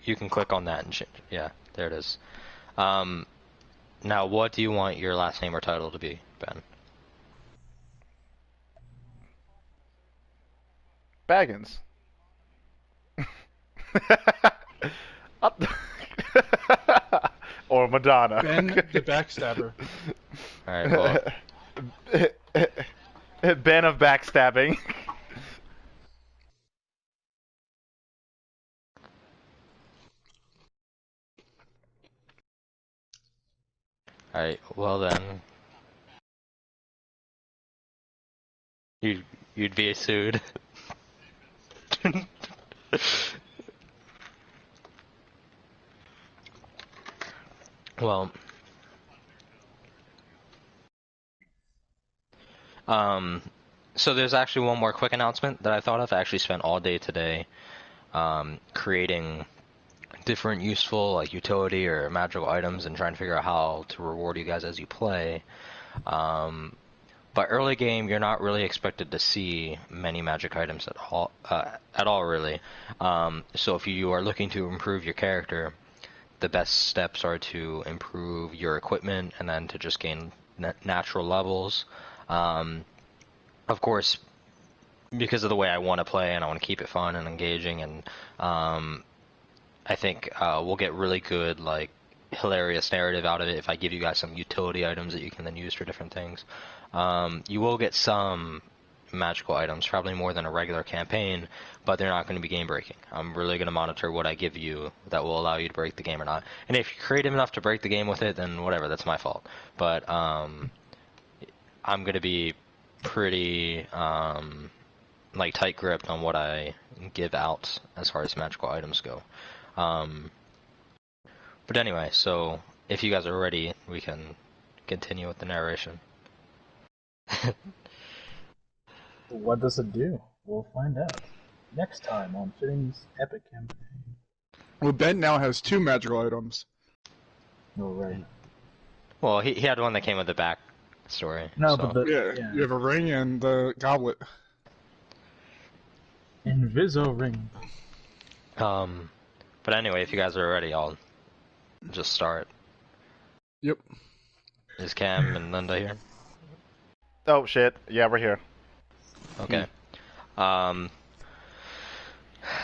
you can click on that and change. Yeah, there it is. Now, what do you want your last name or title to be, Ben? Baggins. Or Madonna. Ben the Backstabber. Alright, well, Ben of backstabbing. alright, well then. You'd be sued. Well, so there's actually one more quick announcement that I thought of. I actually spent all day today creating different useful like utility or magical items and trying to figure out how to reward you guys as you play. But early game, you're not really expected to see many magic items at all really. So if you are looking to improve your character, the best steps are to improve your equipment and then to just gain natural levels. Of course, because of the way I want to play and I want to keep it fun and engaging, and I think we'll get really good, like, hilarious narrative out of it if I give you guys some utility items that you can then use for different things. You will get some magical items, probably more than a regular campaign, but they're not going to be game breaking. I'm really going to monitor what I give you that will allow you to break the game or not. And if you're creative enough to break the game with it, then whatever, that's my fault. But I'm going to be pretty like tight gripped on what I give out as far as magical items go. But anyway, so if you guys are ready, we can continue with the narration. What does it do? We'll find out next time on Fitting's Epic Campaign. Well, Ben now has 2 magical items. Oh, right. Well, he had one that came with the back story. No, so. but Yeah, you have a ring and the goblet. Inviso ring. But anyway, if you guys are ready, I'll just start. Yep. Is Cam and Linda here? Oh shit! Yeah, we're here. Okay.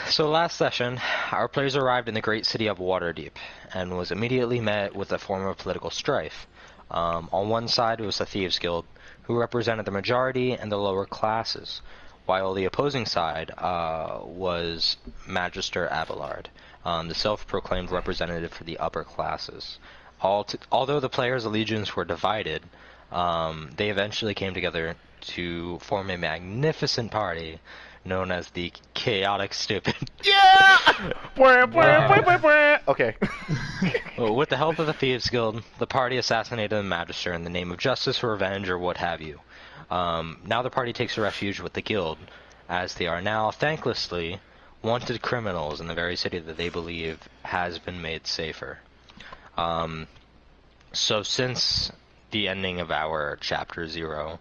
So last session, our players arrived in the great city of Waterdeep, and was immediately met with a form of political strife. On one side was the Thieves Guild, who represented the majority and the lower classes, while the opposing side was Magister Abelard, the self-proclaimed representative for the upper classes. Although the players' allegiance were divided, they eventually came together to form a magnificent party known as the Chaotic Stupid. Yeah! Okay. Well, with the help of the Thieves Guild, the party assassinated the Magister in the name of justice, revenge, or what have you. Now the party takes refuge with the Guild, as they are now, thanklessly, wanted criminals in the very city that they believe has been made safer. So since the ending of our Chapter 0,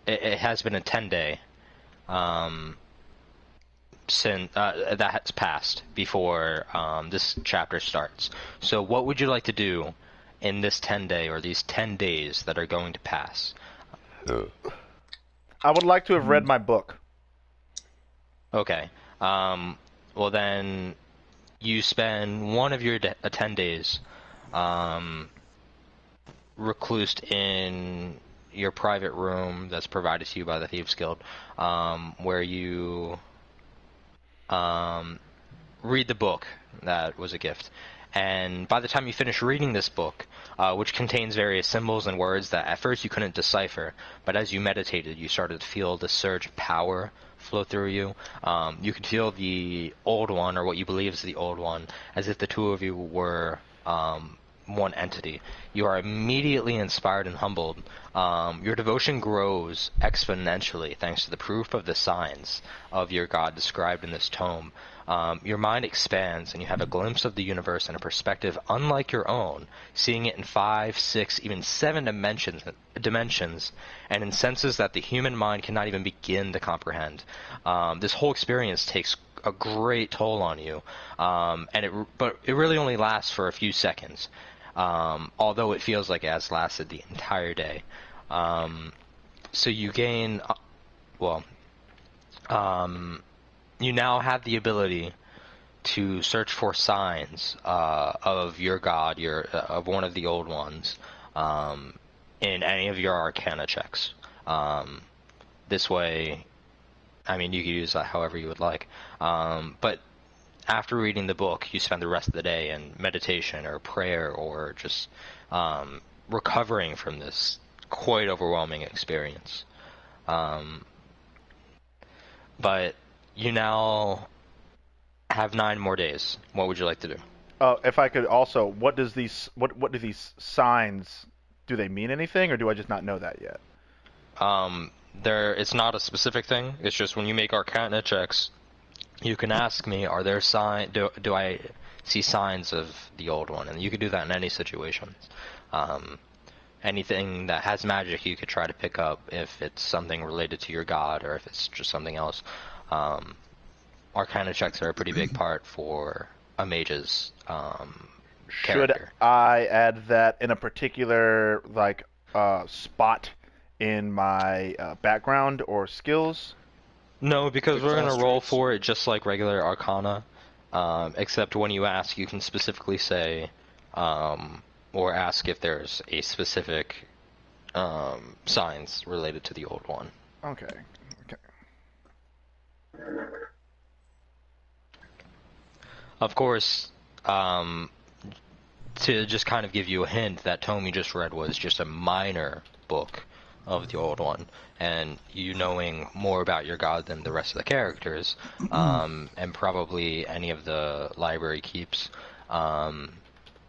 it has been a 10-day since that has passed before this chapter starts. So what would you like to do in this 10-day or these 10 days that are going to pass? I would like to have read my book. Okay. Well then, you spend one of your 10 days reclused in your private room that's provided to you by the Thieves Guild, where you read the book that was a gift. And by the time you finish reading this book, which contains various symbols and words that at first you couldn't decipher, but as you meditated, you started to feel the surge of power flow through you. You could feel the Old One, or what you believe is the Old One, as if the two of you were one entity. You are immediately inspired and humbled. Your devotion grows exponentially thanks to the proof of the signs of your God described in this tome. Your mind expands and you have a glimpse of the universe in a perspective unlike your own, seeing it in 5, 6, even 7 dimensions, and in senses that the human mind cannot even begin to comprehend. This whole experience takes a great toll on you, but it really only lasts for a few seconds, although it feels like it has lasted the entire day. So you gain, well, you now have the ability to search for signs of your god, of one of the old ones, in any of your Arcana checks. This way, I mean, you could use that however you would like. But after reading the book, you spend the rest of the day in meditation or prayer or just recovering from this quite overwhelming experience. But you now have 9 more days. What would you like to do? If I could also, what do these signs, do they mean anything, or do I just not know that yet? It's not a specific thing. It's just when you make Arcana checks, you can ask me, are there do I see signs of the old one? And you could do that in any situations. Anything that has magic, you could try to pick up if it's something related to your god or if it's just something else. Arcana checks are a pretty big part for a mage's Should character. I add that in a particular spot in my background or skills? No, because we're going Success to roll traits. for it just like regular Arcana, except when you ask, you can specifically say, or ask if there's a specific signs related to the old one. Okay. Of course, to just kind of give you a hint, that tome you just read was just a minor book of the old one, and you knowing more about your god than the rest of the characters, and probably any of the library keeps,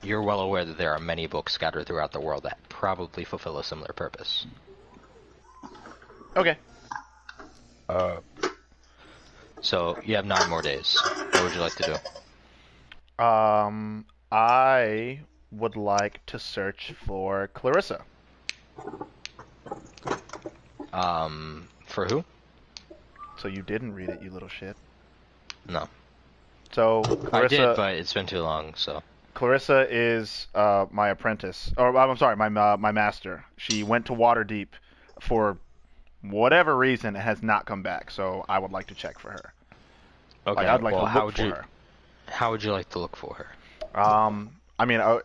you're well aware that there are many books scattered throughout the world that probably fulfill a similar purpose. Okay. So you have 9 more days. What would you like to do? I would like to search for Clarissa. For who? So you didn't read it, you little shit. No. So I Clarissa, did, but it's been too long, so. Clarissa is my apprentice, or I'm sorry, my master. She went to Waterdeep for whatever reason and has not come back. So I would like to check for her. Okay, I'd like well, to look for her. how would you like to look for her? I mean, I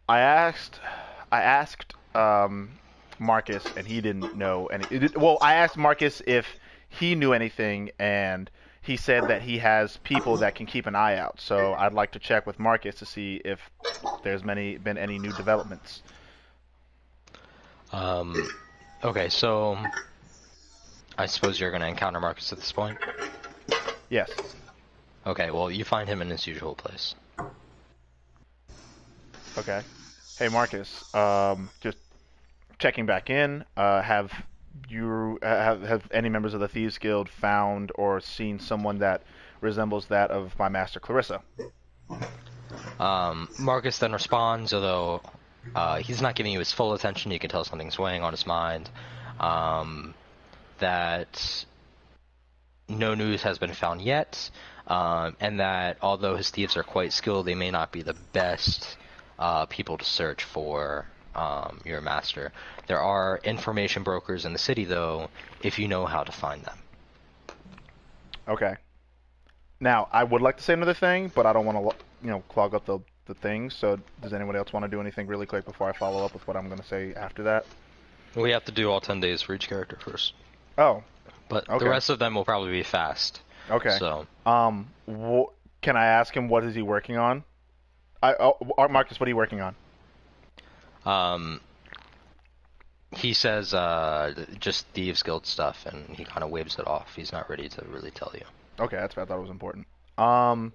asked Marcus, and he didn't know any. Well, I asked Marcus if he knew anything, and he said that he has people that can keep an eye out. So I'd like to check with Marcus to see if there's been any new developments. Okay, so I suppose you're going to encounter Marcus at this point? Yes. Okay, well, you find him in his usual place. Okay. Hey, Marcus. Just checking back in. Have any members of the Thieves Guild found or seen someone that resembles that of my master Clarissa? Marcus then responds, although he's not giving you his full attention. You can tell something's weighing on his mind. That no news has been found yet, and that although his thieves are quite skilled, they may not be the best people to search for your master. There are information brokers in the city, though, if you know how to find them. Okay. Now, I would like to say another thing, but I don't want to, clog up the thing. So, does anyone else want to do anything really quick before I follow up with what I'm going to say after that? We have to do all 10 days for each character first. Oh. But Okay. the rest of them will probably be fast. Okay. So, can I ask him what is he working on? Marcus, what are you working on? he says just Thieves Guild stuff, and he kind of waves it off. He's not ready to really tell you. Okay, that's what I thought was important. Are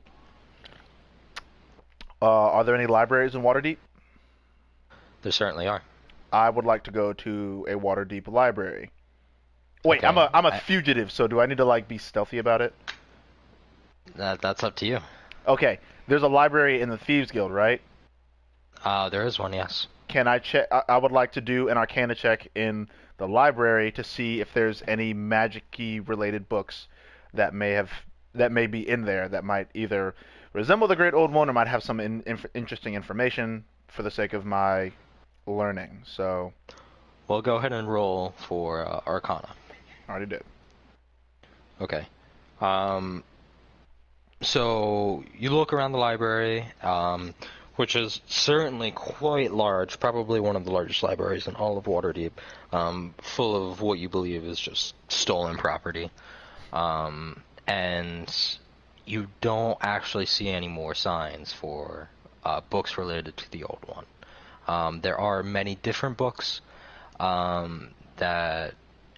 there any libraries in Waterdeep? There certainly are. I would like to go to a Waterdeep library. Wait, Okay. I'm a fugitive, so do I need to be stealthy about it? That's up to you. Okay, there's a library in the Thieves Guild, right? There is one, yes. Can I check? I would like to do an Arcana check in the library to see if there's any magic-y related books that may have that may be in there that might either resemble the Great Old One or might have some interesting information for the sake of my learning. So, Well, go ahead and roll for Arcana. already did. Okay. So you look around the library, which is certainly quite large, probably one of the largest libraries in all of Waterdeep, full of what you believe is just stolen property. And you don't actually see any more signs for books related to the old one. There are many different books that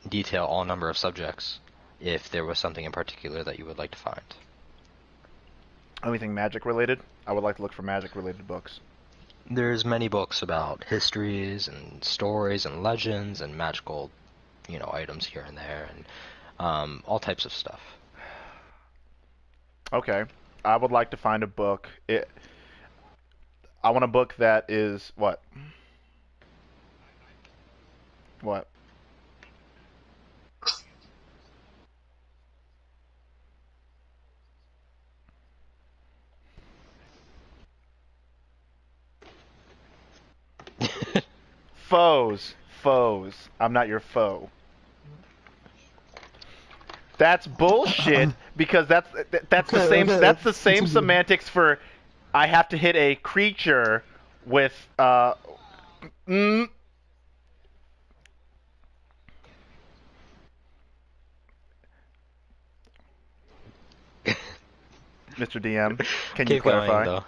detail all number of subjects, if there was something in particular that you would like to find. Anything magic related? I would like to look for magic related books. There's many books about histories and stories and legends and magical, items here and there, and all types of stuff. Okay. I would like to find a book. I want a book that is what? What? Foes. Foes. I'm not your foe. That's bullshit because that's the same semantics for I have to hit a creature with Mr. DM, can you Keep going, clarify? though.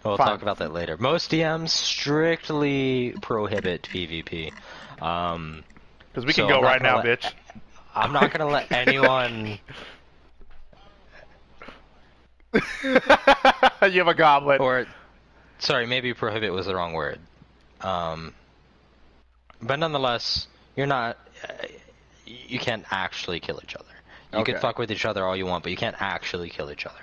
We'll Fine. talk about that later. Most DMs strictly prohibit PvP. Because we can So go I'm not right gonna now, let- bitch. I'm not gonna let anyone. You have a goblet. Or, sorry, maybe prohibit was the wrong word. But nonetheless, you're not. You can't actually kill each other. You Okay. could fuck with each other all you want, but you can't actually kill each other.